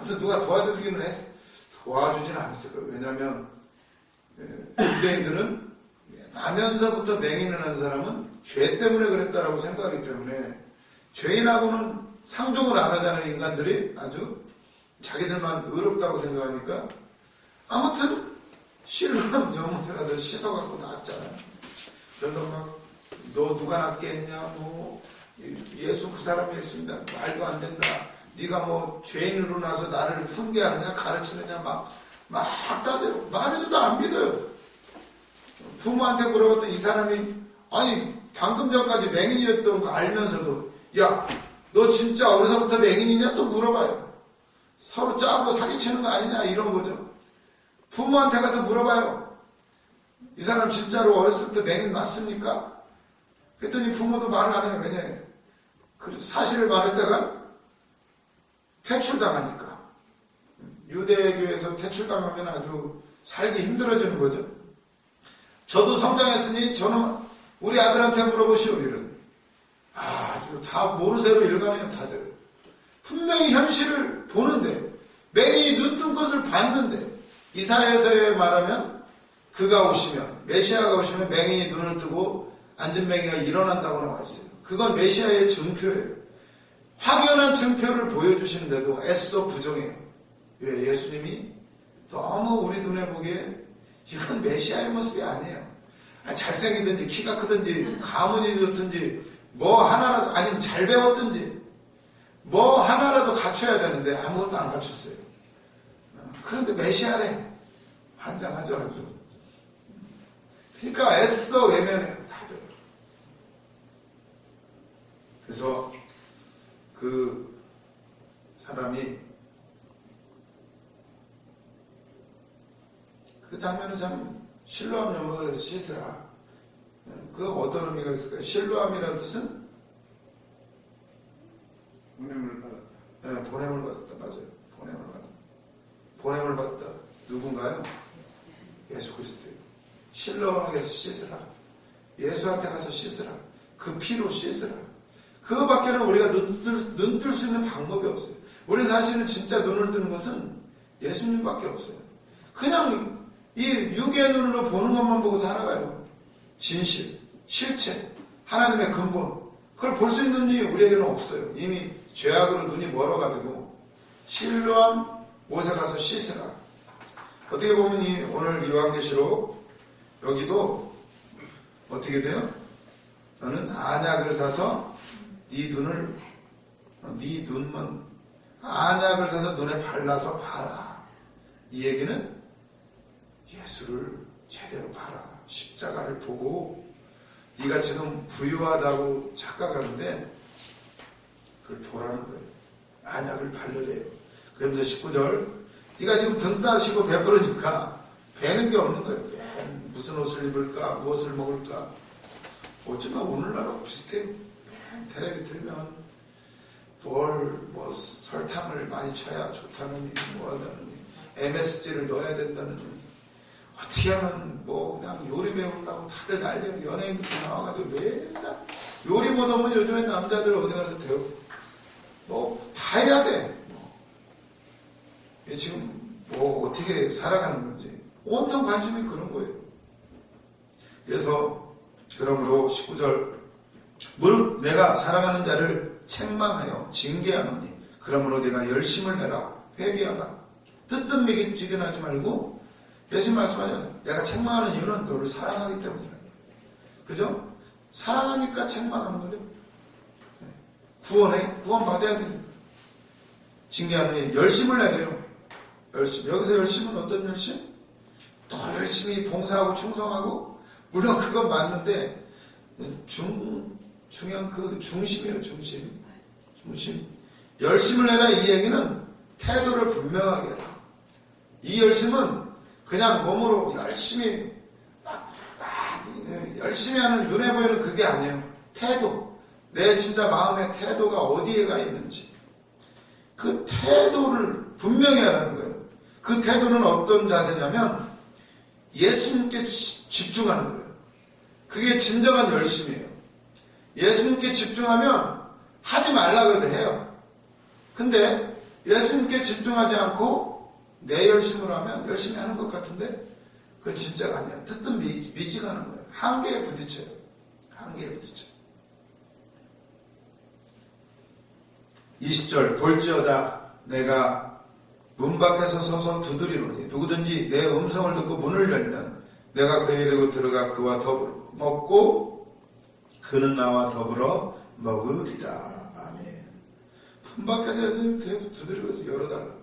아무튼 누가 도와주기는 도와주지는 않았을 거예요. 왜냐하면 유대인들은 나면서부터 맹인을 한 사람은 죄 때문에 그랬다라고 생각하기 때문에 죄인하고는 상종을 안 하잖아요. 인간들이 아주 자기들만 의롭다고 생각하니까 아무튼 실로암 영혼에 가서 씻어갖고 나왔잖아요. 그래서 막 너 누가 낫게 했냐, 뭐 예수 그 사람이 했습니다. 말도 안 된다. 네가 뭐 죄인으로 나서 나를 훈계하느냐 가르치느냐 막 따져요. 말해줘도 안 믿어요. 부모한테 물어봤더니 이 사람이 아니 방금 전까지 맹인이었던 거 알면서도 야 너 진짜 어려서부터 맹인이냐 또 물어봐요. 서로 짜고 사기치는 거 아니냐 이런 거죠. 부모한테 가서 물어봐요. 이 사람 진짜로 어렸을 때 맹인 맞습니까? 그랬더니 부모도 말을 안 해요. 왜냐? 그 사실을 말했다가 퇴출당하니까. 유대교에서 퇴출당하면 아주 살기 힘들어지는 거죠. 저도 성장했으니 저는 우리 아들한테 물어보시오. 이런. 아주 다 모르쇠로 일가네요. 다들. 분명히 현실을 보는데 맹인이 눈 뜬 것을 봤는데 이사야서에 말하면 그가 오시면 메시아가 오시면 맹인이 눈을 뜨고 앉은 맹인가 일어난다고 나와 있어요. 그건 메시아의 증표예요. 확연한 증표를 보여주시는데도 애써 부정해요. 왜? 예수님이 너무 우리 눈에 보기에 이건 메시아의 모습이 아니에요. 잘생기든지 키가 크든지 가문이 좋든지 뭐 하나라도 아니면 잘 배웠든지 뭐 하나라도 갖춰야 되는데 아무것도 안 갖췄어요. 그런데 메시아래. 환장하죠 아주. 그러니까 애써 외면해요. 다들. 그래서 그 사람이 그 장면은 참 실로암 영혼에서 씻으라. 그 어떤 의미가 있을까요? 실로암이라는 뜻은 보냄을 받았다. 네, 보냄을 받았다. 맞아요. 보냄을 받았다. 보냄을 받았다. 누군가요? 예수 그리스도예요. 실로암에서 씻으라. 예수한테 가서 씻으라. 그 피로 씻으라. 그거밖에는 우리가 눈 뜰 수 있는 방법이 없어요. 우리 사실은 진짜 눈을 뜨는 것은 예수님밖에 없어요. 그냥 이 육의 눈으로 보는 것만 보고 살아가요. 진실, 실체, 하나님의 근본. 그걸 볼 수 있는 눈이 우리에게는 없어요. 이미 죄악으로 눈이 멀어가지고 실로암 못에 가서 씻으라. 어떻게 보면 오늘 요한계시록 여기도 어떻게 돼요? 너는 안약을 사서 네 눈만 안약을 사서 눈에 발라서 봐라. 이 얘기는 예수를 제대로 봐라. 십자가를 보고 네가 지금 부유하다고 착각하는데 그걸 보라는 거예요. 안약을 바르래요. 그러면서 19절 네가 지금 등 따시고 배부르니까 배는 게 없는 거예요. 무슨 옷을 입을까? 무엇을 먹을까? 어쩌면 오늘날하고 비슷해요. 텔레비 틀면 뭐 설탕을 많이 쳐야 좋다느니 뭐 하다느니 MSG를 넣어야 된다느니 어떻게 하면 뭐 그냥 요리 배우려고 다들 난리야. 연예인들 나와가지고 맨날 요리 못하면 요즘에 남자들 어디 가서 뭐 다 해야 돼. 지금 뭐 어떻게 살아가는 건지 온통 관심이 그런 거예요. 그래서 그러므로 19절 무릇 내가 사랑하는 자를 책망하여 징계하노니 그러므로 네가 열심을 내라 회개하라. 뜨뜻미지근하지 말고 예수님 말씀하잖아요. 내가 책망하는 이유는 너를 사랑하기 때문이라는 거예요. 그죠? 사랑하니까 책망하는 거죠. 구원 받아야 되니까. 징계하노니 열심을 내래요. 열심. 여기서 열심은 어떤 열심? 더 열심히 봉사하고 충성하고 물론 그건 맞는데 중요한 그 중심이에요. 중심. 열심을 내라 이 얘기는 태도를 분명하게 해라. 이 열심은 그냥 몸으로 열심히 열심히 하는 눈에 보이는 그게 아니에요. 태도. 내 진짜 마음의 태도가 어디에 가 있는지 그 태도를 분명히 하라는 거예요. 그 태도는 어떤 자세냐면 예수님께 집중하는 거예요. 그게 진정한 열심이에요. 예수님께 집중하면 하지 말라고 해도 해요. 근데 예수님께 집중하지 않고 내 열심으로 하면 열심히 하는 것 같은데 그건 진짜가 아니야. 듣든 미지가는 거예요. 한계에 부딪혀요. 한계에 부딪혀요. 20절 볼지어다 내가 문 밖에서 서서 두드리노니 누구든지 내 음성을 듣고 문을 열면 내가 그에게 이르고 들어가 그와 더불어 먹고 그는 나와 더불어 먹으리라. 아멘. 문 밖에서 예수님 두드리고 해서 열어달라.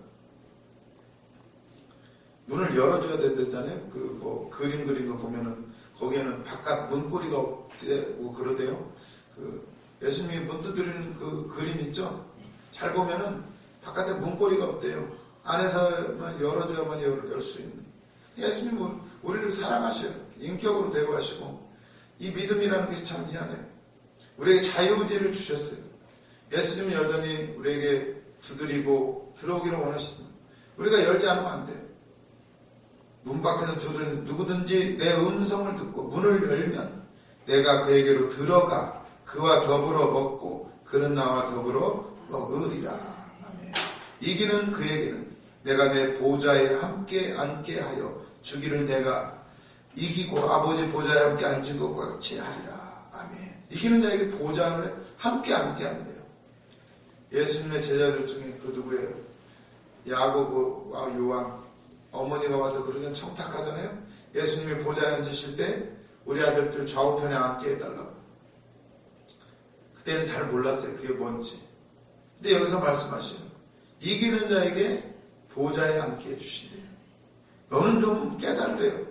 문을 열어줘야 된다잖아요. 그림 그린 거 보면은 거기에는 바깥 문고리가 없대고 그러대요. 예수님이 문 두드리는 그 그림 있죠? 잘 보면은 바깥에 문고리가 없대요. 안에서만 열어줘야만 열 수 있는. 예수님은 우리를 사랑하셔요. 인격으로 대우하시고 이 믿음이라는 것이 참 희한해요. 우리에게 자유의지를 주셨어요. 예수님은 여전히 우리에게 두드리고 들어오기를 원하십니다. 우리가 열지 않으면 안 돼요. 문 밖에서 두드리는 누구든지 내 음성을 듣고 문을 열면 내가 그에게로 들어가 그와 더불어 먹고 그는 나와 더불어 먹으리라. 아멘. 이기는 그에게는 내가 내 보좌에 함께 앉게 하여 주기를 내가 이기고 아버지 보좌에 함께 앉은 것과 같이 하리라. 아멘. 이기는 자에게 보좌를 함께 앉게 한대요. 예수님의 제자들 중에 그 누구예요? 야고보와 요한. 어머니가 와서 그러면 청탁하잖아요. 예수님이 보좌에 앉으실 때 우리 아들들 좌우편에 앉게 해달라고. 그때는 잘 몰랐어요. 그게 뭔지. 근데 여기서 말씀하시는 이기는 자에게 보좌에 앉게 해주신대요. 너는 좀 깨달으래요.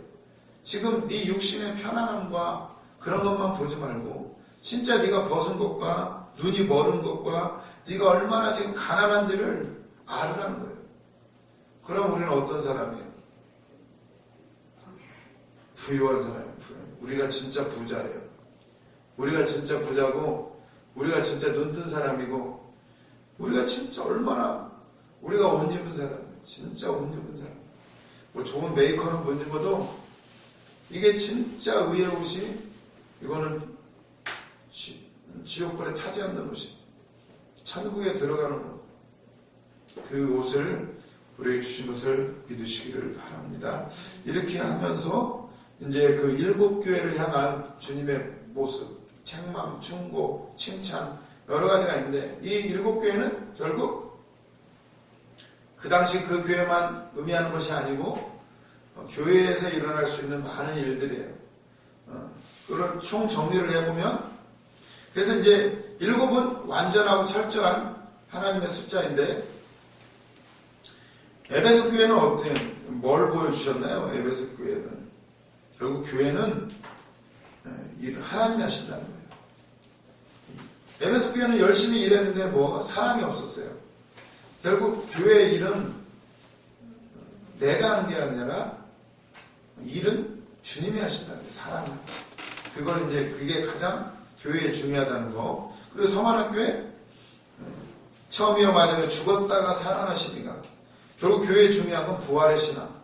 지금 네 육신의 편안함과 그런 것만 보지 말고 진짜 네가 벗은 것과 눈이 멀은 것과 네가 얼마나 지금 가난한지를 알으라는 거예요. 그럼 우리는 어떤 사람이에요? 부유한 사람이에요. 우리가 진짜 부자예요. 우리가 진짜 부자고 우리가 진짜 눈뜬 사람이고 우리가 진짜 얼마나 우리가 옷 입은 사람이에요. 진짜 옷 입은 사람. 뭐 좋은 메이커는 못 입어도 이게 진짜 의의 옷이 이거는 지옥불에 타지 않는 옷이 천국에 들어가는 옷. 그 옷을 우리에게 주신 것을 믿으시기를 바랍니다. 이렇게 하면서 이제 그 7교회를 향한 주님의 모습, 책망, 충고, 칭찬 여러 가지가 있는데 이 7교회는 결국 그 당시 그 교회만 의미하는 것이 아니고 교회에서 일어날 수 있는 많은 일들이에요. 그걸 총 정리를 해보면 그래서 이제 7은 완전하고 철저한 하나님의 숫자인데 에베소 교회는 뭘 보여주셨나요? 에베소 교회는 결국 교회는 하나님이 하신다는 거예요. 에베소 교회는 열심히 일했는데 사랑이 없었어요. 결국 교회의 일은 내가 하는 게 아니라 일은 주님이 하신다는 거예요. 사랑. 그걸 이제 그게 가장 교회에 중요하다는 거. 그리고 성환학교에 처음이요 마지막에 죽었다가 살아나시니까 결국 교회에 중요한 건 부활의 신앙.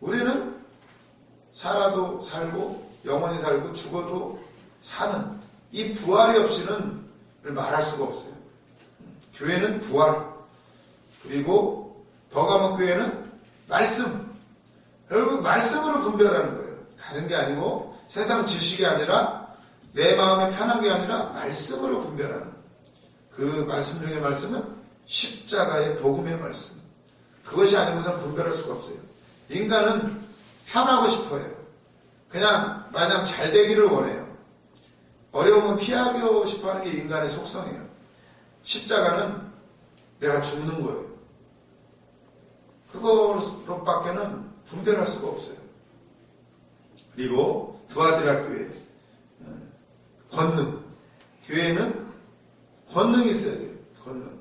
우리는 살아도 살고 영원히 살고 죽어도 사는 이 부활이 없이는 말할 수가 없어요. 교회는 부활. 그리고 버가모 교회는 말씀. 결국 말씀으로 분별하는 거예요. 다른 게 아니고 세상 지식이 아니라 내 마음에 편한 게 아니라 말씀으로 분별하는 그 말씀 중에 말씀은 십자가의 복음의 말씀. 그것이 아니고선 분별할 수가 없어요. 인간은 편하고 싶어요. 그냥 마냥 잘 되기를 원해요. 어려움은 피하고 싶어하는 게 인간의 속성이에요. 십자가는 내가 죽는 거예요. 그거로밖에는 분별할 수가 없어요. 그리고 두아디라 교회 권능. 교회는 권능이 있어야 돼요. 권능.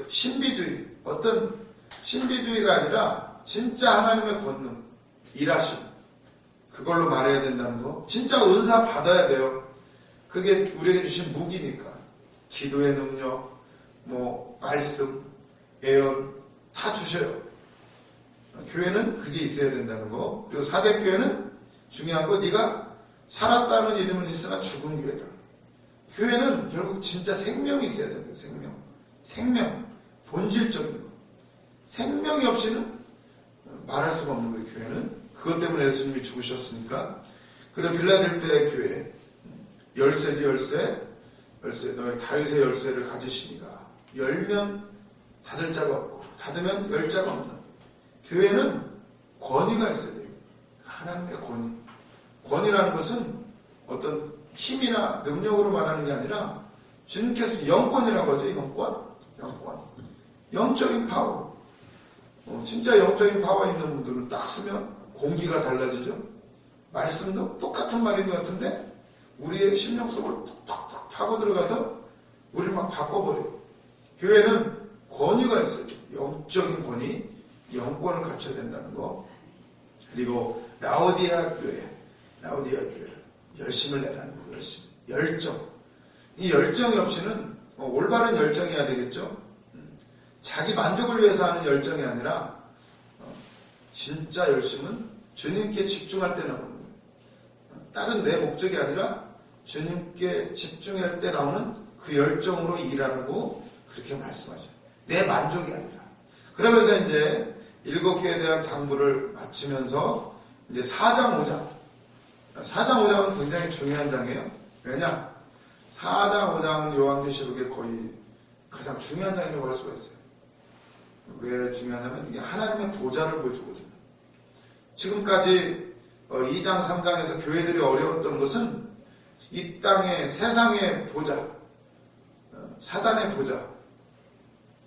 신비주의. 어떤 신비주의가 아니라 진짜 하나님의 권능. 일하심. 그걸로 말해야 된다는 거. 진짜 은사 받아야 돼요. 그게 우리에게 주신 무기니까. 기도의 능력, 말씀, 예언 다 주셔요. 교회는 그게 있어야 된다는 거. 그리고 사대교회는 중요한 거 네가 살았다는 이름은 있으나 죽은 교회다. 교회는 결국 진짜 생명이 있어야 된다. 생명. 본질적인 거. 생명이 없이는 말할 수가 없는 거예요, 교회는. 그것 때문에 예수님이 죽으셨으니까. 그래, 빌라델피아의 교회. 열쇠지, 열쇠. 너희 다윗의 열쇠를 가지시니가. 열면 닫을 자가 없고, 닫으면 열 자가 없는. 교회는 권위가 있어야 돼요. 하나님의 권위. 권위라는 것은 어떤 힘이나 능력으로 말하는 게 아니라 주님께서 영권이라고 하죠. 영권. 영적인 파워. 진짜 영적인 파워 있는 분들은 딱 쓰면 공기가 달라지죠. 말씀도 똑같은 말인 것 같은데 우리의 심령 속을 팍팍 파고 들어가서 우리를 막 바꿔버려요. 교회는 권위가 있어요. 영적인 권위, 영권을 갖춰야 된다는 거. 그리고 라오디아 교회 열심을 내라는 거. 열정. 이 열정이 없이는 올바른 열정이어야 되겠죠. 자기 만족을 위해서 하는 열정이 아니라 진짜 열심은 주님께 집중할 때 나오는 거예요. 다른 내 목적이 아니라 주님께 집중할 때 나오는 그 열정으로 일하라고 그렇게 말씀하죠. 내 만족이 아니라. 그러면서 이제 7개에 대한 당부를 마치면서 이제 4장 5장은 굉장히 중요한 장이에요. 왜냐? 4장 5장은 요한계시록의 거의 가장 중요한 장이라고 할 수가 있어요. 왜 중요하냐면 이게 하나님의 보좌를 보여주거든요. 지금까지 2장 3장에서 교회들이 어려웠던 것은 이 땅의 세상의 보좌, 사단의 보좌,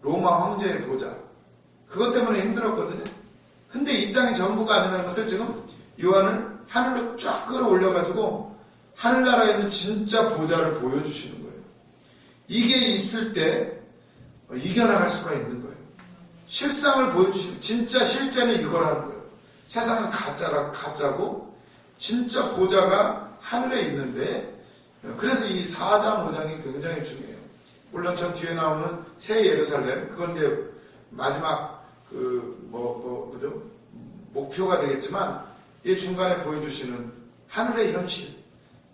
로마 황제의 보좌, 그것 때문에 힘들었거든요. 근데 이 땅이 전부가 아니라는 것을 지금 요한을 하늘로 쫙 끌어올려가지고 하늘나라에 있는 진짜 보좌를 보여주시는 거예요. 이게 있을 때 이겨나갈 수가 있는 거예요. 실상을 보여주시는, 진짜 실제는 이거라는 거예요. 세상은 가짜고 진짜 보좌가 하늘에 있는데, 그래서 이 4장 5장이 굉장히 중요해요. 물론 저 뒤에 나오는 새 예루살렘, 그건 이제 마지막 뭐죠? 목표가 되겠지만 이 중간에 보여주시는 하늘의 현실,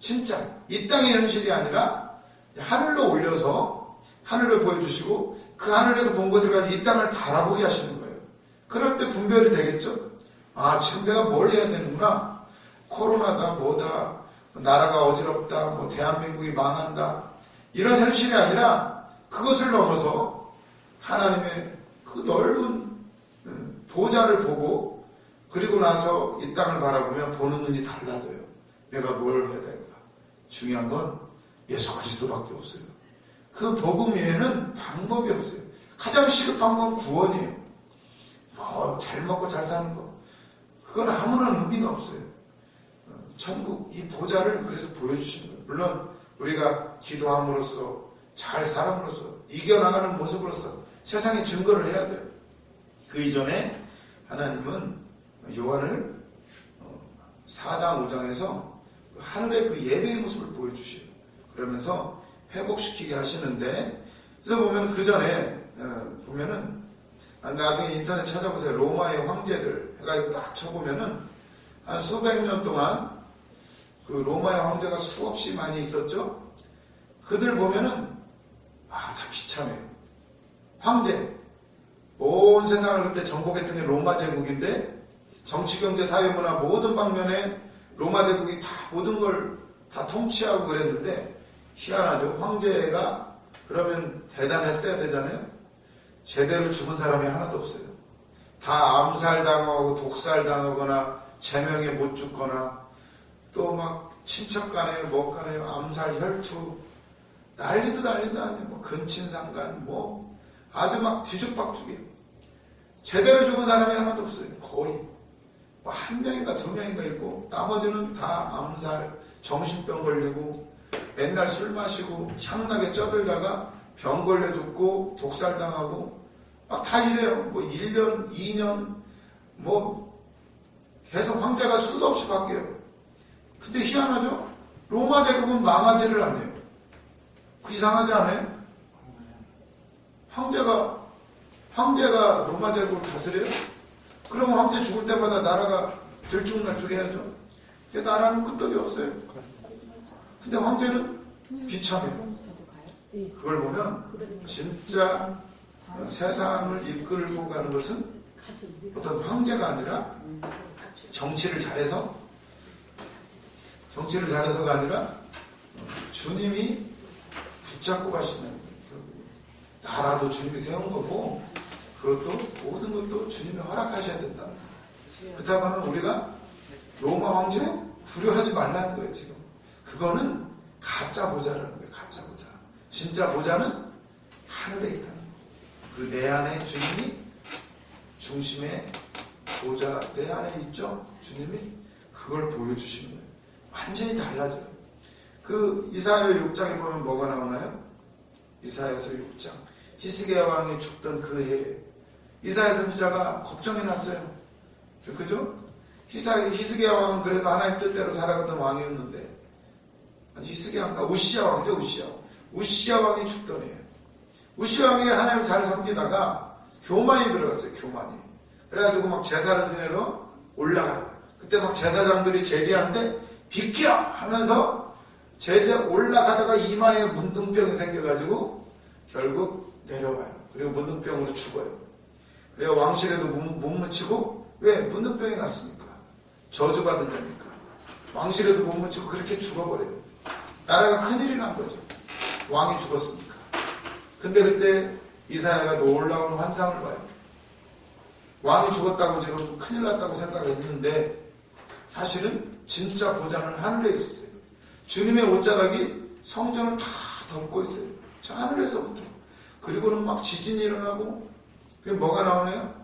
진짜 이 땅의 현실이 아니라 하늘로 올려서 하늘을 보여주시고 그 하늘에서 본 것을 가지고 이 땅을 바라보게 하시는 거예요. 그럴 때 분별이 되겠죠. 아, 지금 내가 뭘 해야 되는구나. 코로나다, 뭐다, 나라가 어지럽다, 뭐 대한민국이 망한다, 이런 현실이 아니라 그것을 넘어서 하나님의 그 넓은 보좌를 보고, 그리고 나서 이 땅을 바라보면 보는 눈이 달라져요. 내가 뭘 해야 될까? 중요한 건 예수 그리스도밖에 없어요. 그 복음 외에는 방법이 없어요. 가장 시급한 건 구원이에요. 잘 먹고 잘 사는 거, 그건 아무런 의미가 없어요. 천국, 이 보좌를 그래서 보여주시는 거예요. 물론 우리가 기도함으로써, 잘 살아함으로써, 이겨나가는 모습으로써 세상에 증거를 해야 돼요. 그 이전에 하나님은 요한을 4장 5장에서 하늘의 그 예배의 모습을 보여주셔요. 그러면서 회복시키게 하시는데, 그래서 보면 그 전에 보면은 나중에 인터넷 찾아보세요. 로마의 황제들 해가지고 딱 쳐보면은 한 수백 년 동안 그 로마의 황제가 수없이 많이 있었죠. 그들 보면은 다 비참해요. 황제, 온 세상을 그때 정복했던 게 로마 제국인데, 정치, 경제, 사회, 문화 모든 방면에 로마 제국이 다 모든 걸 다 통치하고 그랬는데, 희한하죠. 황제가 그러면 대단했어야 되잖아요. 제대로 죽은 사람이 하나도 없어요. 다 암살당하고 독살당하거나 제명에 못 죽거나, 또 막 친척 간에 뭐 간에 암살, 혈투, 난리도 아니에요. 뭐 근친상간, 뭐 아주 막 뒤죽박죽이에요. 제대로 죽은 사람이 하나도 없어요. 거의 뭐 한 명인가 두 명인가 있고, 나머지는 다 암살, 정신병 걸리고, 맨날 술 마시고 향나게 쪄들다가 병 걸려 죽고 독살당하고 막 다 이래요. 뭐 1년, 2년 뭐 계속 황제가 수도 없이 바뀌어요. 근데 희한하죠? 로마 제국은 망하지를 않아요. 그 이상하지 않아요? 황제가 로마 제국을 다스려요? 그러면 황제 죽을 때마다 나라가 들쭉날쭉해야죠. 근데 나라는 끄떡이 없어요. 근데 황제는 비참해요. 그걸 보면 진짜 세상을 이끌고 가는 것은 어떤 황제가 아니라 정치를 잘해서가 아니라 주님이 붙잡고 가시는 거예요. 나라도 주님이 세운 거고 그것도 모든 것도 주님이 허락하셔야 된다는 거예요. 그렇다고 하면 우리가 로마 황제 두려워하지 말라는 거예요. 지금 그거는 가짜 보좌라는 거예요. 가짜 보좌. 진짜 보좌는 하늘에 있다는 거예요. 그리고 내 안에 주님이 중심에 보좌 내 안에 있죠. 주님이 그걸 보여주시는 거예요. 완전히 달라져요. 그 이사야 6장에 보면 뭐가 나오나요? 이사야서 6장 히스기야 왕이 죽던 그 해에 이사야 선지자가 걱정이 났어요. 그죠? 히스기야 왕은 그래도 하나님 뜻대로 살아가던 왕이었는데 아니 히스기야인가? 우시야 왕이죠. 우시야 왕이 죽던 해에 우시야 왕이 하나님을 잘 섬기다가 교만이 들어갔어요. 교만이. 그래가지고 막 제사를 지내러 올라가요. 그때 막 제사장들이 제지하는데 비켜! 하면서 제재 올라가다가 이마에 문둥병이 생겨가지고 결국 내려가요. 그리고 문둥병으로 죽어요. 그래서 왕실에도 못 묻히고 왜? 문둥병이 났습니까? 저주받은 자니까. 왕실에도 못 묻히고 그렇게 죽어버려요. 나라가 큰일이 난 거죠. 왕이 죽었으니까. 근데 그때 이사야가 놀라운 환상을 봐요. 왕이 죽었다고 지금 큰일 났다고 생각했는데 사실은 진짜 보좌는 하늘에 있었어요. 주님의 옷자락이 성전을 다 덮고 있어요. 저 하늘에서부터. 그리고는 막 지진이 일어나고 그게 뭐가 나오나요?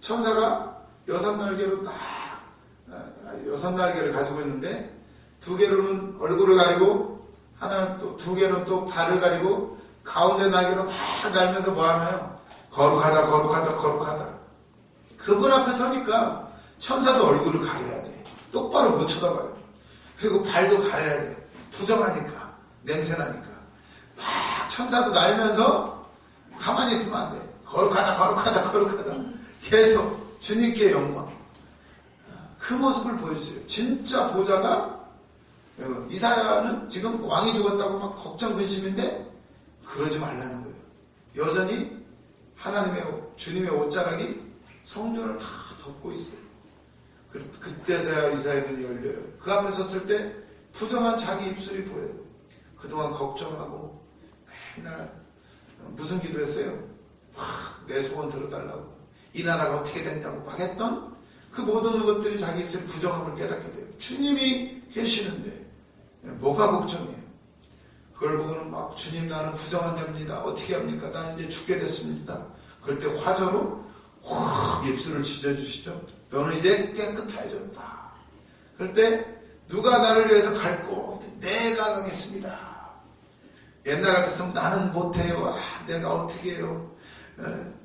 천사가 6날개로 딱 6날개를 가지고 있는데 2개로는 얼굴을 가리고 하나는 또 2개는 또 발을 가리고 가운데 날개로 막 날면서 뭐 하나요? 거룩하다 거룩하다 거룩하다. 그분 앞에 서니까 천사도 얼굴을 가려야 돼. 똑바로 못 쳐다봐요. 그리고 발도 가려야 돼. 부정하니까 냄새나니까 막 천사도 날면서 가만히 있으면 안 돼. 거룩하다 거룩하다 거룩하다 계속 주님께 영광. 그 모습을 보여주세요. 진짜 보좌가 이사야는 지금 왕이 죽었다고 막 걱정 근심인데 그러지 말라는 거예요. 여전히 하나님의 주님의 옷자락이 성전을 다 덮고 있어요. 그때서야 이사야의 눈이 열려요. 그 앞에 섰을 때 부정한 자기 입술이 보여요. 그동안 걱정하고 맨날 무슨 기도했어요? 내 소원 들어달라고 이 나라가 어떻게 됐냐고 막 했던 그 모든 것들이 자기 입술에 부정함을 깨닫게 돼요. 주님이 계시는데 뭐가 걱정이에요? 그걸 보고는 막 주님 나는 부정한 자입니다. 어떻게 합니까? 나는 이제 죽게 됐습니다. 그럴 때 화저로 확 입술을 찢어주시죠. 너는 이제 깨끗해졌다. 그럴 때 누가 나를 위해서 갈고 내가 가겠습니다. 옛날 같았으면 나는 못해요. 내가 어떻게 해요.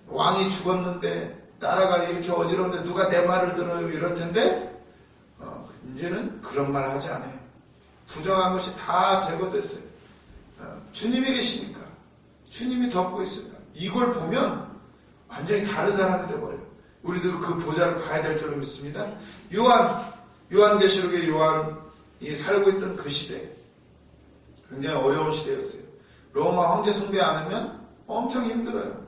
왕이 죽었는데 나라가 이렇게 어지러운데 누가 내 말을 들어요. 이럴 텐데 이제는 그런 말 하지 않아요. 부정한 것이 다 제거됐어요. 주님이 계시니까 주님이 덮고 있으니까 이걸 보면 완전히 다른 사람이 되어버려요. 우리도 그 보좌를 봐야 될 줄로 믿습니다. 요한계시록의 요한이 살고 있던 그 시대 굉장히 어려운 시대였어요. 로마 황제 숭배 안 하면 엄청 힘들어요.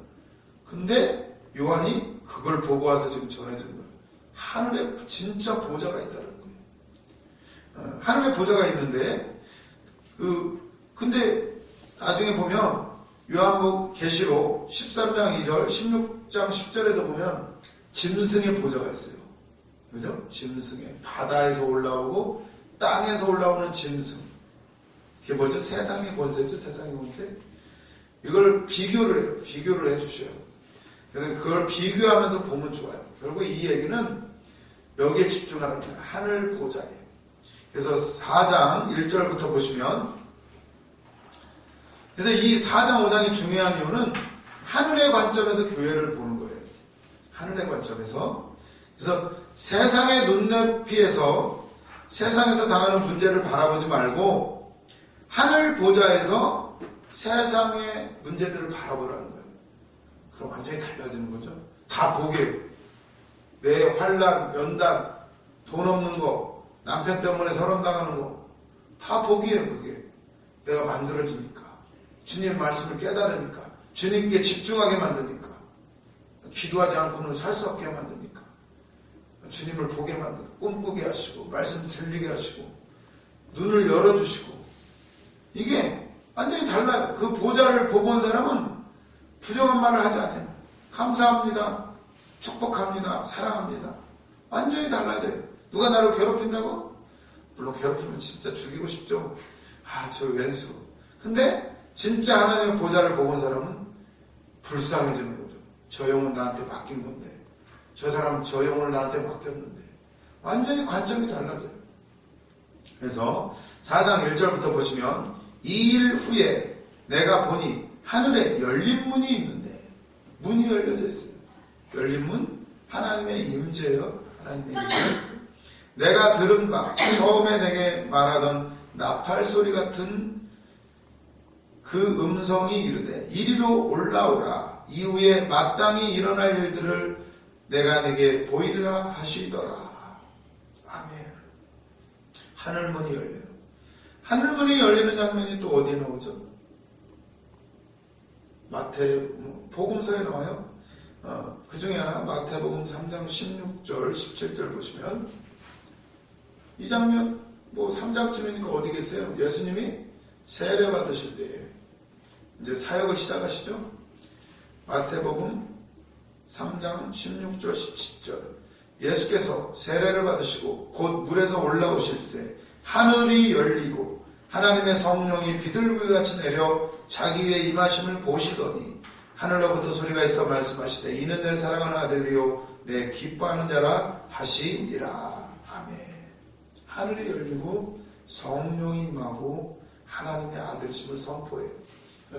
근데 요한이 그걸 보고 와서 지금 전해준 거예요. 하늘에 진짜 보좌가 있다는 거예요. 하늘에 보좌가 있는데 근데 나중에 보면 요한복 계시록 13장 2절 16장 10절에도 보면 짐승의 보좌가 있어요. 그죠? 짐승의 바다에서 올라오고 땅에서 올라오는 짐승. 그게 뭐죠? 세상의 권세죠. 세상의 권세. 이걸 비교를 해요. 비교를 해주셔요. 그걸 비교하면서 보면 좋아요. 결국 이 얘기는 여기에 집중하는 거예요. 하늘 보좌예요. 그래서 4장 1절부터 보시면 그래서 이 4장 5장이 중요한 이유는 하늘의 관점에서 교회를 보는 거예요. 하늘의 관점에서. 그래서 세상의 눈높이에서 세상에서 당하는 문제를 바라보지 말고 하늘 보좌에서 세상의 문제들을 바라보라는 거예요. 그럼 완전히 달라지는 거죠. 다 보게. 내 환난, 연단, 돈 없는 거, 남편 때문에 서름당하는 거 다 복이에요. 그게 내가 만들어지니까 주님 말씀을 깨달으니까 주님께 집중하게 만드니까 기도하지 않고는 살 수 없게 만듭니까? 주님을 보게 만들고 꿈꾸게 하시고 말씀 들리게 하시고 눈을 열어주시고 이게 완전히 달라요. 그 보좌를 보고 온 사람은 부정한 말을 하지 않아요. 감사합니다. 축복합니다. 사랑합니다. 완전히 달라져요. 누가 나를 괴롭힌다고? 물론 괴롭히면 진짜 죽이고 싶죠. 저 왼수. 근데 진짜 하나님의 보좌를 보고 온 사람은 불쌍해지는 거죠. 저 영혼 나한테 맡긴 건데, 저 사람 저 영혼을 나한테 맡겼는데 완전히 관점이 달라져요. 그래서 4장 1절부터 보시면 이 일 후에 내가 보니 하늘에 열린 문이 있는데, 문이 열려져 있어요. 열린 문, 하나님의 임재예요. 하나님의 임재. 내가 들은 바, 처음에 내게 말하던 나팔 소리 같은 그 음성이 이르되 이리로 올라오라. 이후에 마땅히 일어날 일들을 내가 내게 보이리라 하시더라. 아멘. 하늘문이 열려요. 하늘문이 열리는 장면이 또 어디에 나오죠? 복음서에 나와요. 그 중에 하나 마태복음 3장 16절 17절 보시면 이 장면 3장쯤이니까 어디 계세요? 예수님이 세례 받으실 때에 이제 사역을 시작하시죠. 마태복음 3장 16절 17절 예수께서 세례를 받으시고 곧 물에서 올라오실새 하늘이 열리고 하나님의 성령이 비둘기같이 내려 자기 위에 임하심을 보시더니 하늘로부터 소리가 있어 말씀하시되 이는 내 사랑하는 아들이요 내 기뻐하는 자라 하시니라. 아멘. 하늘이 열리고 성령이 임하고 하나님의 아들이심을 선포해요.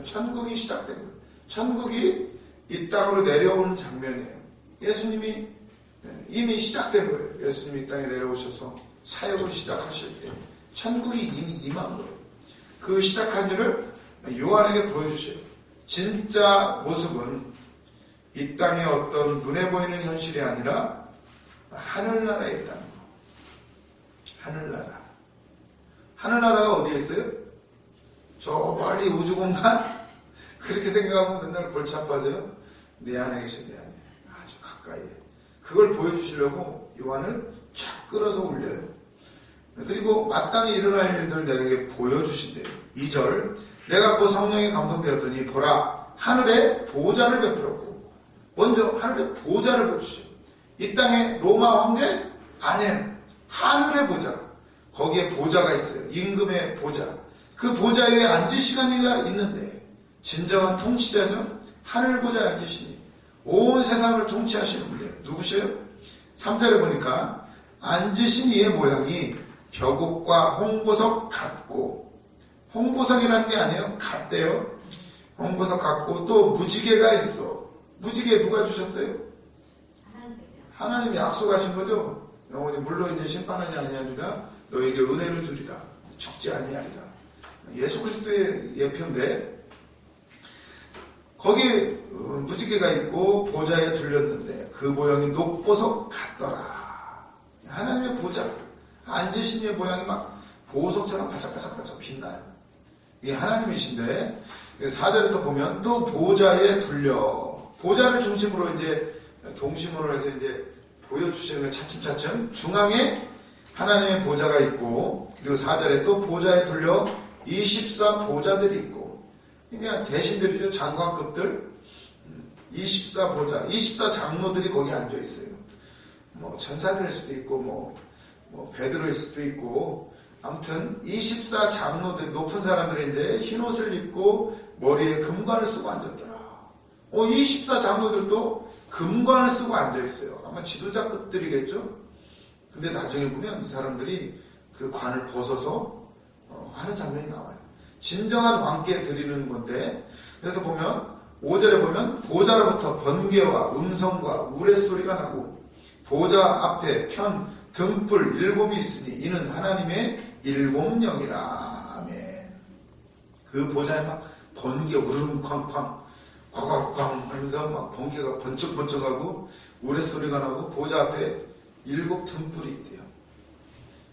천국이 시작된 거예요. 천국이 이 땅으로 내려오는 장면이에요. 예수님이 이미 시작된 거예요. 예수님이 이 땅에 내려오셔서 사역을 시작하실 때 천국이 이미 임한 거예요. 그 시작한 일을 요한에게 보여주셔요. 진짜 모습은 이 땅의 어떤 눈에 보이는 현실이 아니라 하늘나라에 있다는 거. 하늘나라. 하늘나라가 어디에 있어요? 저 멀리 우주공간? 그렇게 생각하면 맨날 골치 아파져요. 내 안에 계신 내 안에. 아주 가까이에. 그걸 보여주시려고 요한을 쫙 끌어서 올려요. 그리고 마땅히 일어날 일들을 내게 보여주신대요. 2절 내가 그 성령에 감동되었더니 보라 하늘에 보좌를 베풀었고, 먼저 하늘에 보좌를 보여주셔요. 이 땅에 로마 황제? 아니에요. 하늘의 보좌. 거기에 보좌가 있어요. 임금의 보좌. 그 보좌 위에 앉으시는 이가 있는데 진정한 통치자죠. 하늘 보좌에 앉으시니 온 세상을 통치하시는 분이에요. 누구셔요? 3절에 보니까 앉으신 이의 모양이 벼국과 홍보석 같고, 홍보석이라는 게 아니에요. 같대요. 홍보석 같고 또 무지개가 있어. 무지개 누가 주셨어요? 하나님이 약속하신 거죠. 영원히 물론 이제 심판하지 아니하리라 너에게 은혜를 주리라 죽지 아니하리라. 예수 그리스도의 예표인데 거기에 무지개가 있고 보좌에 둘렸는데 그 모양이 녹보석 같더라. 하나님의 보좌 앉으신 이의 모양이 막 보석처럼 바짝바짝 빛나요. 이게 하나님이신데 4절에 또 보면 또 보좌에 둘려, 보좌를 중심으로 이제 동심으로 해서 이제 보여주시는 게 차츰차츰 중앙에 하나님의 보좌가 있고, 그리고 4절에 또 보좌에 둘려 24 보좌들이 있고, 그냥 대신들이죠. 장관급들 24 보좌, 24 장로들이 거기 앉아 있어요. 뭐 천사들일 수도 있고 뭐 베드로일 수도 있고, 아무튼 24 장로들, 높은 사람들이 이제 흰옷을 입고 머리에 금관을 쓰고 앉았더라. 24 장로들도 금관을 쓰고 앉아있어요. 아마 지도자급들이겠죠. 근데 나중에 보면 이 사람들이 그 관을 벗어서 하는 장면이 나와요. 진정한 왕께 드리는 건데, 그래서 보면 5절에 보면 보좌로부터 번개와 음성과 우레소리가 나고 보좌 앞에 편 등불 7이 있으니 이는 하나님의 7영이라. 아멘. 그 보좌에 막 번개 우르릉쾅쾅 꽉꽉꽝 하면서 막 번개가 번쩍번쩍하고 우레소리가 나고 보좌 앞에 7 등불이 있대요.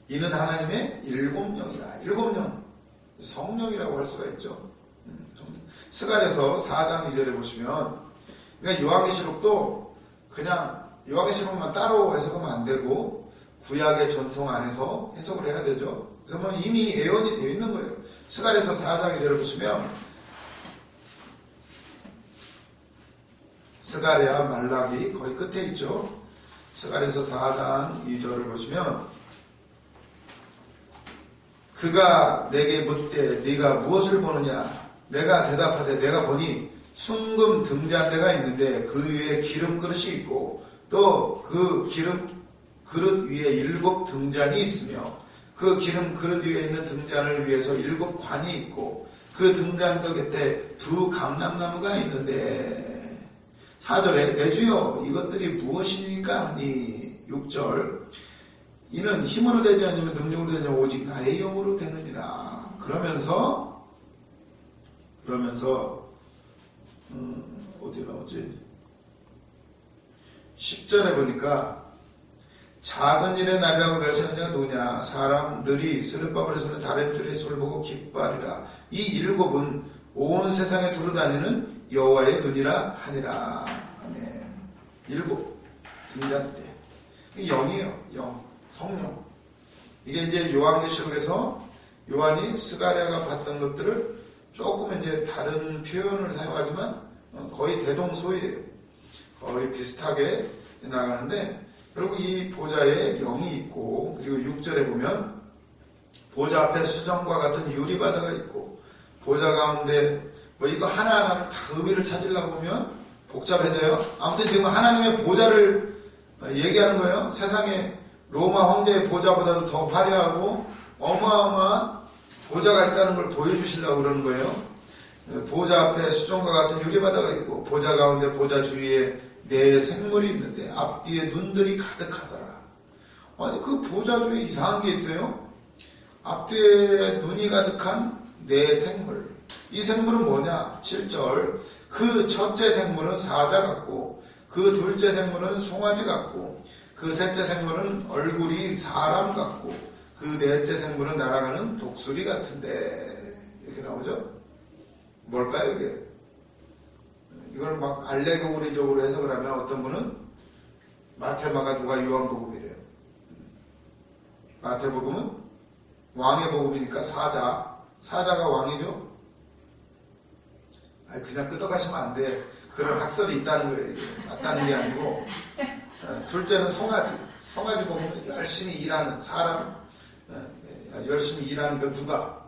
이는 하나님의 7영이라. 7영 성령이라고 할 수가 있죠. 스가랴서 4장 2절에 보시면, 그러니까 요한계시록도 그냥 요한계시록만 따로 해석하면 안 되고 구약의 전통 안에서 해석을 해야 되죠. 그래서 뭐 이미 예언이 되어 있는 거예요. 스가랴서 4장 2절을 보시면 스가랴 말라기 거의 끝에 있죠. 스가랴서 4장 2절을 보시면 그가 내게 묻되 네가 무엇을 보느냐 내가 대답하되 내가 보니 순금 등잔대가 있는데 그 위에 기름 그릇이 있고 또 그 기름 그릇 위에 7 등잔이 있으며 그 기름 그릇 위에 있는 등잔을 위해서 7 관이 있고 그 등잔도 곁에 2 감람나무가 있는데 4절에 내 주여 이것들이 무엇이니까 하니 6절 이는 힘으로 되지 않으면 능력으로 되지 않으면 오직 나의 영으로 되느니라. 그러면서 어디 나오지? 10절에 보니까 작은 일의 날이라고 멸시하는 자가 누구냐? 사람들이 스름밥을 쓰는 다른 줄의 수를 보고 기뻐하리라. 이 7은 온 세상에 두루다니는 여호와의 눈이라 하니라. 아멘. 7 등잔대. 영이에요. 영. 성령. 이게 이제 요한계시록에서 요한이 스가랴가 봤던 것들을 조금 이제 다른 표현을 사용하지만 거의 대동소이에요. 거의 비슷하게 나가는데 그리고 이 보좌에 영이 있고 그리고 6절에 보면 보좌 앞에 수정과 같은 유리바다가 있고 보좌 가운데 뭐 이거 하나하나를 다 의미를 찾으려고 보면 복잡해져요. 아무튼 지금 하나님의 보좌를 얘기하는 거예요. 세상에 로마 황제의 보좌보다도 더 화려하고 어마어마한 보좌가 있다는 걸 보여주시려고 그러는 거예요. 보좌 앞에 수정과 같은 유리바다가 있고 보좌 가운데 보좌 주위에 4 생물이 있는데 앞뒤에 눈들이 가득하더라. 아니 그 보좌 주위에 이상한 게 있어요. 앞뒤에 눈이 가득한 4 생물. 이 생물은 뭐냐? 7절 그 첫째 생물은 사자 같고 그 둘째 생물은 송아지 같고 그 셋째 생물은 얼굴이 사람 같고 그 넷째 생물은 날아가는 독수리 같은데 이렇게 나오죠? 뭘까요 이게? 이걸 막 알레고리적으로 해석을 하면 어떤 분은 마태마가 누가 요한복음이래요. 마태복음은 왕의 복음이니까 사자가 왕이죠? 아니 그냥 끄덕하시면 안 돼. 그런 학설이 있다는 거예요. 이게. 맞다는 게 아니고 둘째는 송아지 보면 열심히 일하는 사람 열심히 일하는 그 누가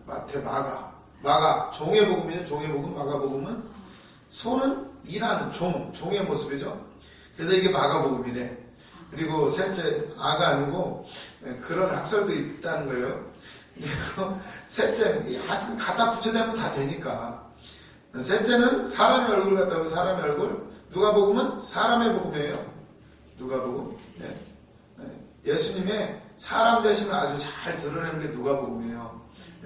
마태 마가 종의 복음이죠. 종의 복음 마가복음은 소는 일하는 종의 모습이죠. 그래서 이게 마가복음이래. 그리고 셋째 아가 아니고 그런 학설도 있다는 거예요. 그리고 셋째 하여튼 갖다 붙여대면 다 되니까 셋째는 사람의 얼굴 같다고 사람의 얼굴 누가복음은 사람의 복음이에요. 누가복음. 예수님의 사람 되심을 아주 잘 드러내는 게 누가복음이에요.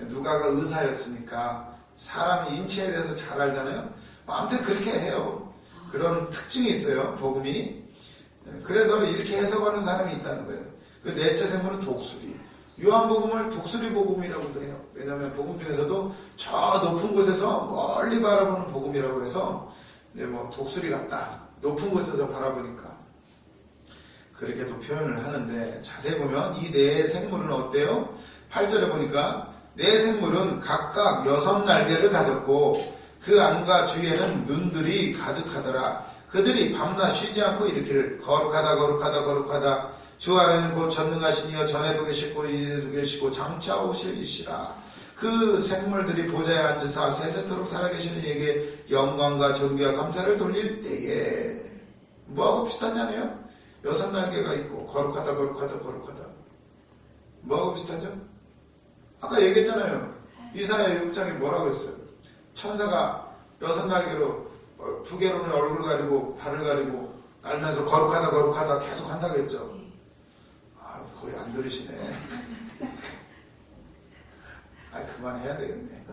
누가가 의사였으니까 사람이 인체에 대해서 잘 알잖아요. 아무튼 그렇게 해요. 그런 특징이 있어요. 복음이. 그래서 이렇게 해석하는 사람이 있다는 거예요. 그 넷째 생물은 독수리. 요한복음을 독수리 복음이라고도 해요. 왜냐하면 복음 중에서도 저 높은 곳에서 멀리 바라보는 복음이라고 해서 뭐 독수리 같다. 높은 곳에서 바라보니까 그렇게도 표현을 하는데 자세히 보면 이 4 생물은 어때요? 8절에 보니까 4 생물은 각각 6 날개를 가졌고 그 안과 주위에는 눈들이 가득하더라. 그들이 밤낮 쉬지 않고 이르기를 거룩하다 거룩하다 거룩하다 주 안에는 곧 전능하신 이여 전에도 계시고 이제도 계시고 장차 오실 이시라. 그 생물들이 보좌에 앉으사 세세토록 살아계시는 이에게 영광과 존귀와 감사를 돌릴 때에 뭐하고 비슷하지 않아요? 6 날개가 있고 거룩하다 거룩하다 거룩하다 뭐하고 비슷하죠? 아까 얘기했잖아요. 이사야 6장에 뭐라고 했어요? 천사가 6 날개로 2개로는 얼굴 가리고 발을 가리고 날면서 거룩하다 거룩하다 계속 한다고 했죠. 거의 안 들으시네. 그만해야 되겠네.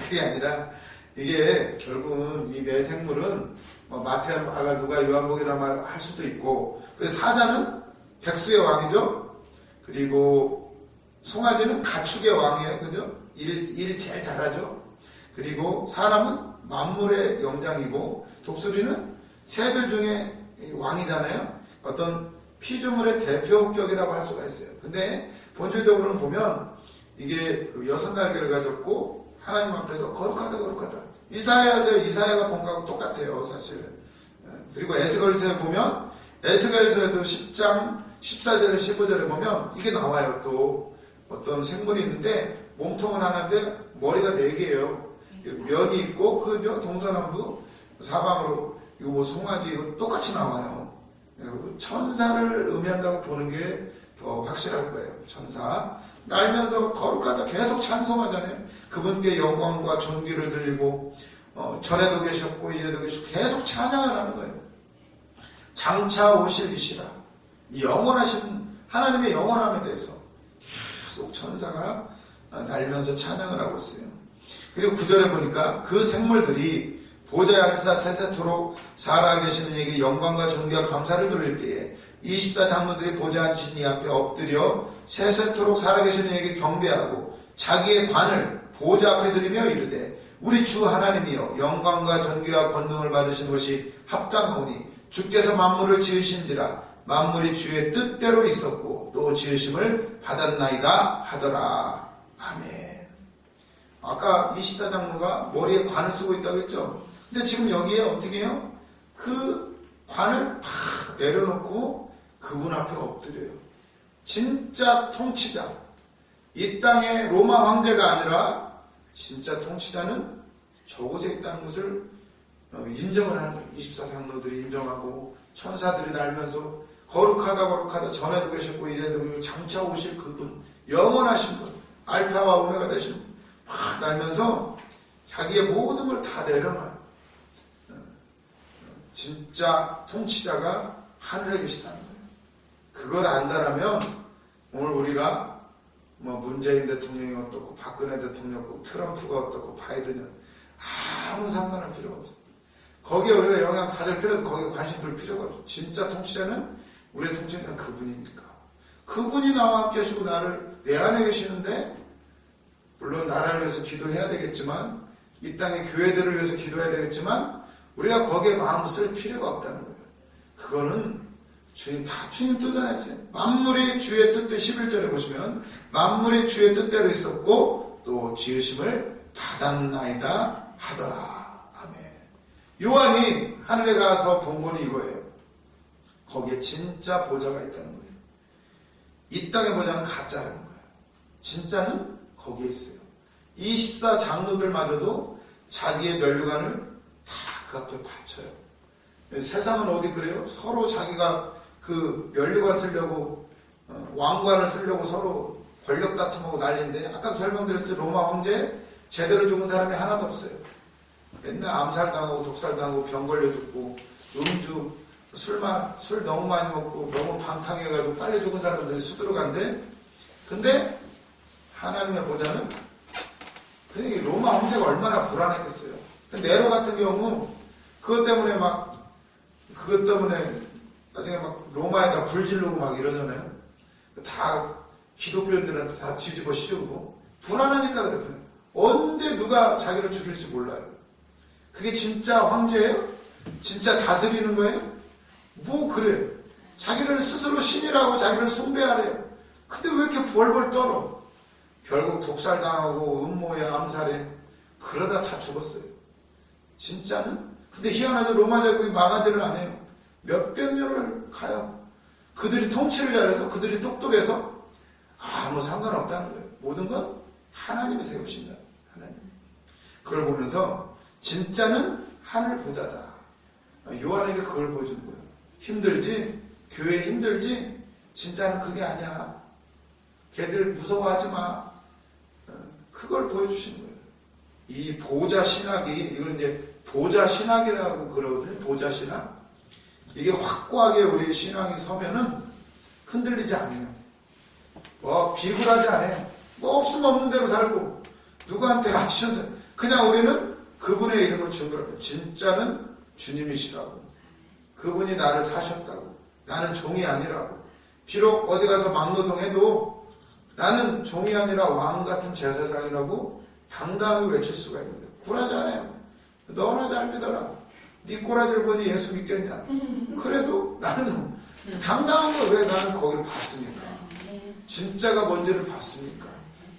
그게 아니라 이게 결국은 이 4 생물은 마태, 마가, 누가, 요한복음이라 말 할 수도 있고 그래서 사자는 백수의 왕이죠. 그리고 송아지는 가축의 왕이에요. 그죠? 일 제일 잘하죠. 그리고 사람은 만물의 영장이고 독수리는 새들 중에 왕이잖아요. 어떤 피조물의 대표격이라고 할 수가 있어요. 근데 본질적으로는 보면 이게 그 6날개를 가졌고 하나님 앞에서 거룩하다 거룩하다. 이사야가 본 거하고 똑같아요, 사실. 그리고 에스겔서에 보면 에스겔서에도 10장 14절에 15절에 보면 이게 나와요. 또 어떤 생물이 있는데 몸통은 하나인데 머리가 4개예요. 면이 있고 그죠? 동서남북 사방으로 이거 뭐 송아지 이거 똑같이 나와요. 천사를 의미한다고 보는 게 더 확실할 거예요. 천사 날면서 거룩하다 계속 찬송하잖아요. 그분께 영광과 존귀를 들리고 전에도 계셨고 이제도 계시고 계속 찬양을 하는 거예요. 장차 오실 이시라. 영원하신 하나님의 영원함에 대해서 계속 천사가 날면서 찬양을 하고 있어요. 그리고 9절에 보니까 그 생물들이 보좌에 앉으사 세세토록 살아계시는 이에게 영광과 존귀와 감사를 돌릴 때에 24장로들이 보좌에 앉으신 이 앞에 엎드려 세세토록 살아계시는 이에게 경배하고 자기의 관을 보좌 앞에 들이며 이르되 우리 주 하나님이여 영광과 존귀와 권능을 받으신 것이 합당하오니 주께서 만물을 지으신지라 만물이 주의 뜻대로 있었고 또 지으심을 받았나이다 하더라. 아멘. 아까 24장로가 머리에 관을 쓰고 있다고 했죠. 근데 지금 여기에 어떻게 해요? 그 관을 팍 내려놓고 그분 앞에 엎드려요. 진짜 통치자. 이 땅의 로마 황제가 아니라 진짜 통치자는 저곳에 있다는 것을 인정을 하는 거예요. 24장로들이 인정하고 천사들이 날면서 거룩하다 거룩하다 전에도 계셨고 이제도 계시고 장차 오실 그분 영원하신 분 알파와 오메가 되신 분 막 날면서 자기의 모든 걸 다 내려놔요. 진짜 통치자가 하늘에 계시다는 거예요. 그걸 안다라면 오늘 우리가 뭐 문재인 대통령이 어떻고 박근혜 대통령 어떻고 트럼프가 어떻고 바이든이 아무 상관할 필요가 없어요. 거기에 우리가 영향 받을 필요도 거기에 관심 둘 필요가 없어요. 진짜 통치자는 우리의 통치자는 그분이니까. 그분이 나와 함께 하시고 나를 내 안에 계시는데 물론 나라를 위해서 기도해야 되겠지만 이 땅의 교회들을 위해서 기도해야 되겠지만 우리가 거기에 마음 쓸 필요가 없다는 거예요. 그거는 주님 다 주님 뜻 안에 있어요. 만물이 주의 뜻대로 11절에 보시면 만물이 주의 뜻대로 있었고 또 지으심을 받았나이다 하더라. 아멘. 요한이 하늘에 가서 본 건 이거예요. 거기에 진짜 보좌가 있다는 거예요. 이 땅의 보좌는 가짜라는 거예요. 진짜는 거기에 있어요. 24장로들마저도 자기의 면류관을 다 그 앞에 바쳐요. 세상은 어디 그래요? 서로 자기가 그 면류관 쓰려고 왕관을 쓰려고 서로 권력 다툼하고 난리인데 아까 설명드렸듯이 로마 황제 제대로 죽은 사람이 하나도 없어요. 맨날 암살당하고 독살당하고 병 걸려 죽고 음주 술 너무 많이 먹고 너무 방탕해가지고 빨리 죽은 사람들이 수두룩한데 근데 하나님의 보좌는 그러니까 로마 황제가 얼마나 불안했겠어요. 네로 같은 경우 그것 때문에 나중에 막 로마에다 불 지르고 막 이러잖아요. 다 기독교인들한테 다 뒤집어 씌우고 불안하니까 그래요. 언제 누가 자기를 죽일지 몰라요. 그게 진짜 황제예요? 진짜 다스리는 거예요? 뭐 그래요. 자기를 스스로 신이라고 자기를 숭배하래요. 근데 왜 이렇게 벌벌 떨어? 결국 독살당하고 음모에 암살에 그러다 다 죽었어요. 진짜는? 근데 희한하게 로마 제국이 망하지를 안 해요. 몇백 년을 가요. 그들이 통치를 잘해서 그들이 똑똑해서 아무 상관없다는 거예요. 모든 건 하나님이 세우신다. 하나님. 그걸 보면서 진짜는 하늘 보좌다. 요한에게 그걸 보여주는 거예요. 힘들지? 교회 힘들지? 진짜는 그게 아니야. 걔들 무서워하지 마. 그걸 보여주시는 거예요. 이 보좌 신학이 이걸 이제 보좌 신학이라고 그러거든요. 보좌 신학. 이게 확고하게 우리 신앙이 서면은 흔들리지 않아요. 뭐 비굴하지 않아요. 뭐 없으면 없는 대로 살고 누구한테 아쉬워서 그냥 우리는 그분의 이름을 증거하고 진짜는 주님이시라고. 그분이 나를 사셨다고. 나는 종이 아니라고. 비록 어디 가서 막노동해도 나는 종이 아니라 왕 같은 제사장이라고 당당히 외칠 수가 있는데 굴하지 않아요. 너나 잘 믿어라. 네 꼬라지를 보니 예수 믿겠냐? 그래도 나는 당당한 걸 왜 나는 거기를 봤습니까? 진짜가 뭔지를 봤습니까?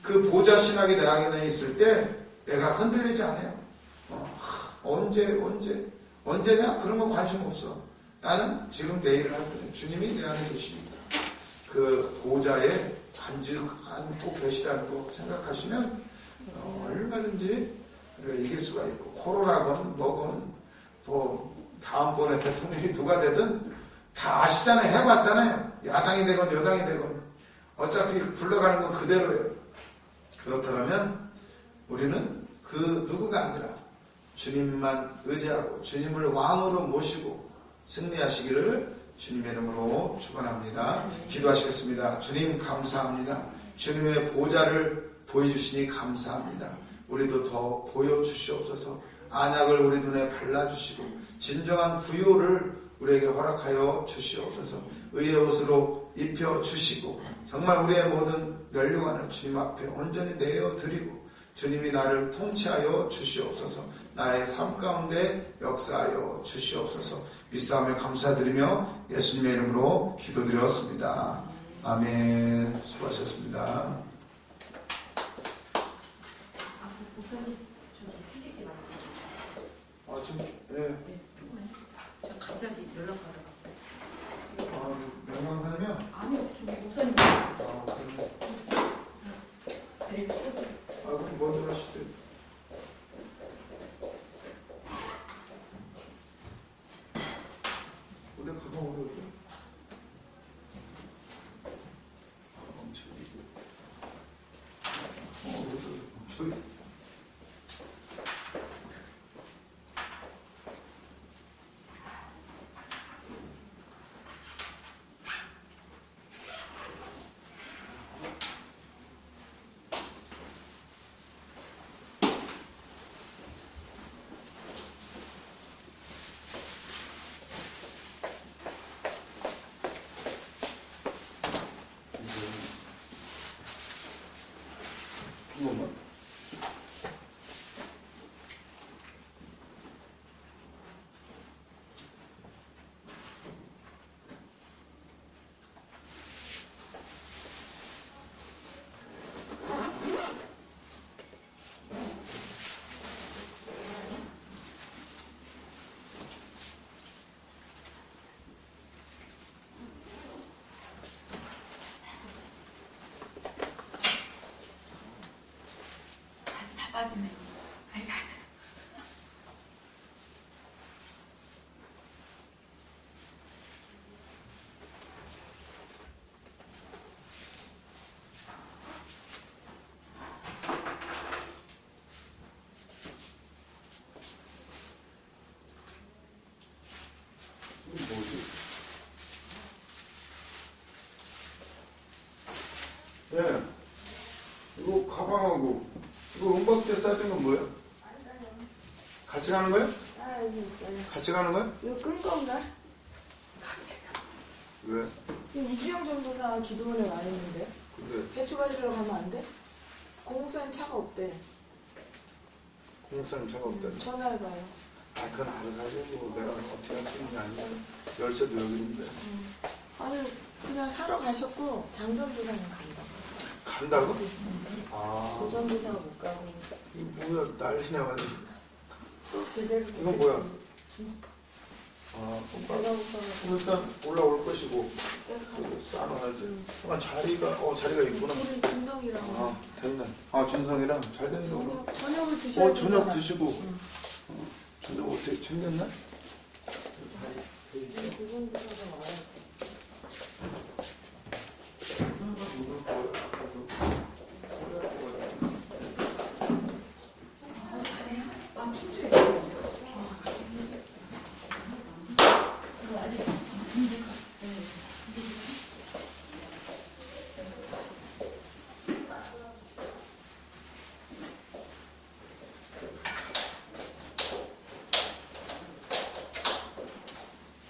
그 보좌 신학이 내 안에 있을 때 내가 흔들리지 않아요. 언제냐? 그런 거 관심 없어. 나는 지금 내일을 할 거예요. 주님이 내 안에 계시니까. 그 보좌에 앉고 계시다는 거 생각하시면 얼마든지 우리가 이길 수가 있고, 코로나건 뭐건 뭐 다음번에 대통령이 누가 되든 다 아시잖아요. 해봤잖아요. 야당이 되건 여당이 되건 어차피 굴러가는 건 그대로예요. 그렇다면 우리는 그 누구가 아니라 주님만 의지하고 주님을 왕으로 모시고 승리하시기를 주님의 이름으로 축원합니다. 기도하시겠습니다. 주님 감사합니다. 주님의 보좌를 보여주시니 감사합니다. 우리도 더 보여주시옵소서. 안약을 우리 눈에 발라주시고 진정한 부요를 우리에게 허락하여 주시옵소서. 의의 옷으로 입혀주시고 정말 우리의 모든 면류관을 주님 앞에 온전히 내어드리고 주님이 나를 통치하여 주시옵소서. 나의 삶 가운데 역사하여 주시옵소서. 믿사오며 감사드리며 예수님의 이름으로 기도드렸습니다. 아멘. 수고하셨습니다. 네. 갑자기 연락받아가. 명망하면? 아니요, 목사님. 그럼 먼저 하시죠. 어디 가방 어디 어디? 저기. 빠지네. 아이가 안 돼서. 네. 이거 가방하고 이거 음박대 싸준 건 뭐야? 같이 가는 거야? 아, 여기 있어요. 같이 가는 거야? 이거 끈 건가? 왜? 지금 이주영 전도사 기도원에 와 있는데. 근데 배추 가지러 가면 안 돼? 공사님 차가 없대. 공사님 차가 없다니. 전화해봐요. 아, 그건 알아서 하고 내가 어떻게 할 수 있는 게 아니야. 열쇠도 여기 있는데. 아니, 그냥 사러 가셨고 장전도사님 간다고. 간다고? 아, 조전도사가 못 가고. 이거 뭐야, 난리나 가지고. 수업 제대로. 이건 뭐야? 아, 내가 오빠가 일단 올라올 것이고 싸놔야지. 자리가 있구나. 우리 준성이랑 아, 됐네. 아, 준성이랑 잘 됐네. 저녁을 드셔야 저녁 되잖아. 드시고. 저녁 어떻게 챙겼나? 조전도사가 와야 돼.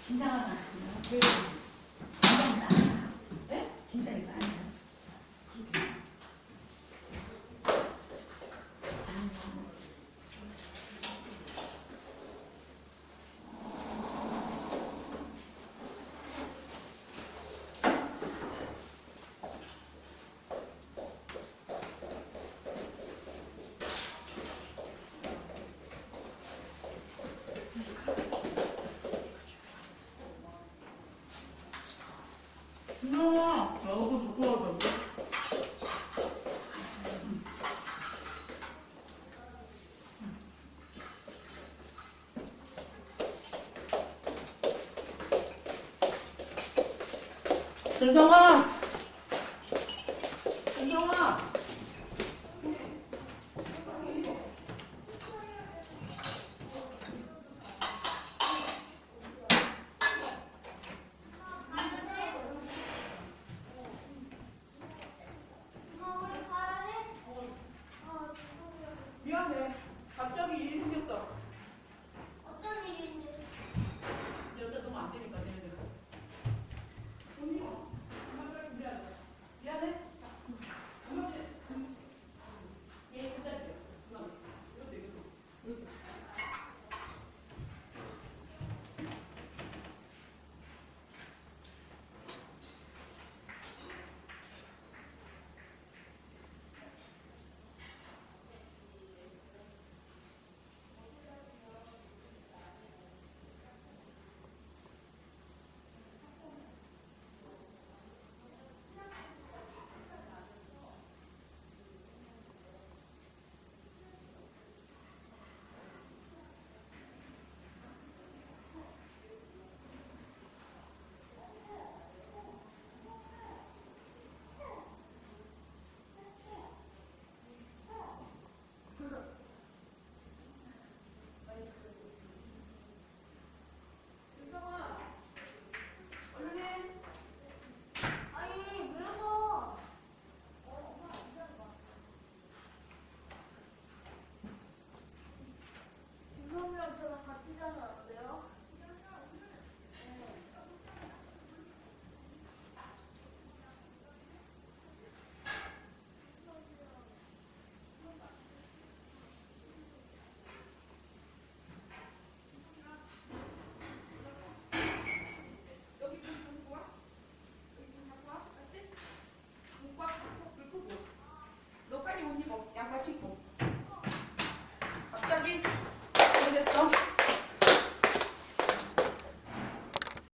긴장하고 왔습니다. 네? 긴장이 많아요. 진영아, 너도 듣고 와봐. 진영아.